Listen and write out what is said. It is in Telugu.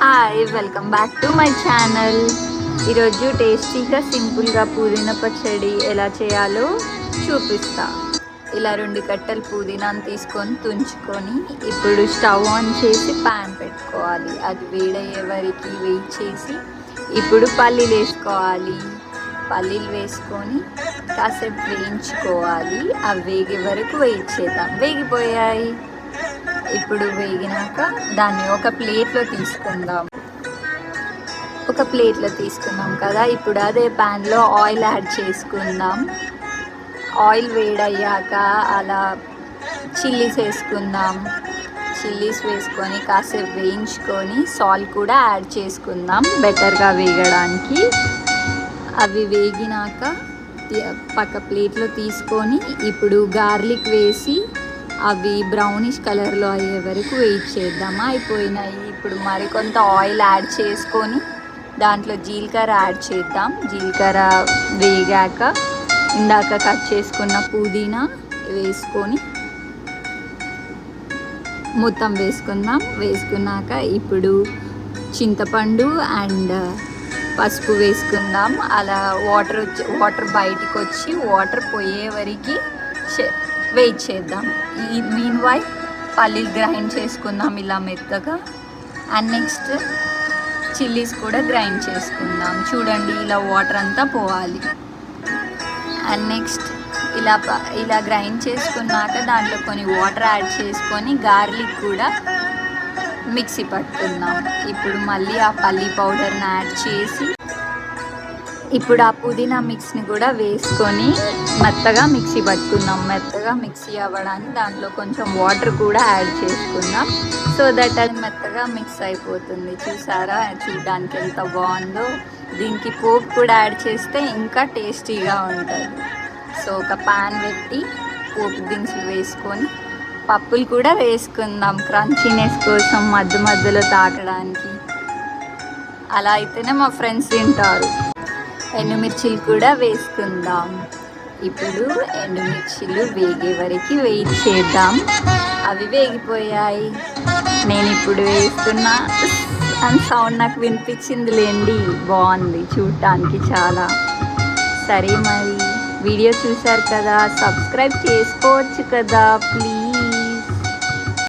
Hi, welcome back to my channel. ఈరోజు టేస్టీగా సింపుల్గా పుదీనా పచ్చడి ఎలా చేయాలో చూపిస్తా. ఇలా 2 కట్టలు పుదీనాను తీసుకొని తుంచుకొని ఇప్పుడు స్టవ్ ఆన్ చేసి ప్యాన్ పెట్టుకోవాలి. అది వేడయ్యే వరకు వెయిట్ చేసి ఇప్పుడు పల్లీలు వేసుకోవాలి. పల్లీలు వేసుకొని కాసేపు వేయించుకోవాలి. అవి వేగే వరకు వెయిట్ చేద్దాం. వేగిపోయాయి. ఇప్పుడు వేగినాక దాన్ని ఒక ప్లేట్లో తీసుకుందాం కదా. ఇప్పుడు అదే ప్యాన్లో ఆయిల్ యాడ్ చేసుకుందాం. ఆయిల్ వేడయ్యాక అలా చిల్లీస్ వేసుకుందాం. చిల్లీస్ వేసుకొని కాసేపు వేయించుకొని సాల్ట్ కూడా యాడ్ చేసుకుందాం బెటర్గా వేగడానికి. అవి వేగినాక పక్క ప్లేట్లో తీసుకొని ఇప్పుడు గార్లిక్ వేసి అవి బ్రౌనిష్ కలర్లో అయ్యే వరకు వెయిట్ చేద్దామా. అయిపోయినాయి. ఇప్పుడు మరికొంత ఆయిల్ యాడ్ చేసుకొని దాంట్లో జీలకర్ర యాడ్ చేద్దాం. జీలకర్ర వేగాక ఇందాక కట్ చేసుకున్న పుదీనా వేసుకొని మొత్తం వేసుకున్నాక ఇప్పుడు చింతపండు అండ్ పసుపు వేసుకుందాం. అలా వాటర్ బయటికి వచ్చి వాటర్ పోయే వరకు వెయిట్ చేద్దాం. ఈ మీన్ వైల్ పల్లీలు గ్రైండ్ చేసుకుందాం ఇలా మెత్తగా. అండ్ నెక్స్ట్ చిల్లీస్ కూడా గ్రైండ్ చేసుకుందాం. చూడండి, ఇలా వాటర్ అంతా పోవాలి. అండ్ నెక్స్ట్ ఇలా గ్రైండ్ చేసుకున్నాక దాంట్లో కొన్ని వాటర్ యాడ్ చేసుకొని గార్లిక్ కూడా మిక్సీ పట్టుకుందాం. ఇప్పుడు మళ్ళీ ఆ పల్లీ పౌడర్ని యాడ్ చేసి ఇప్పుడు ఆ పుదీనా మిక్స్ని కూడా వేసుకొని మెత్తగా మిక్సీ పట్టుకుందాం. మెత్తగా మిక్సీ అవ్వడానికి దాంట్లో కొంచెం వాటర్ కూడా యాడ్ చేసుకుందాం. సో దట్ అది మెత్తగా మిక్స్ అయిపోతుంది. చూసారా, చూడడానికి ఎంత బాగుందో. దీనికి పోపు కూడా యాడ్ చేస్తే ఇంకా టేస్టీగా ఉంటుంది. సో ఒక ప్యాన్ పెట్టి పోపు దినుసులు వేసుకొని పప్పులు కూడా వేసుకుందాం క్రంచీనెస్ కోసం, మధ్యలో తాకడానికి. అలా అయితేనే మా ఫ్రెండ్స్ తింటారు. ఎండుమిర్చిలు కూడా వేసుకుందాం. ఇప్పుడు ఎండుమిర్చిలు వేగే వరకు వెయిట్ చేద్దాం. అవి వేగిపోయాయి. నేను ఇప్పుడు వేస్తున్నా అని సౌండ్ నాకు వినిపించింది లేండి. బాగుంది చూడటానికి చాలా. సరే, మరి వీడియో చూసారు కదా, సబ్స్క్రైబ్ చేసుకోవచ్చు కదా ప్లీజ్.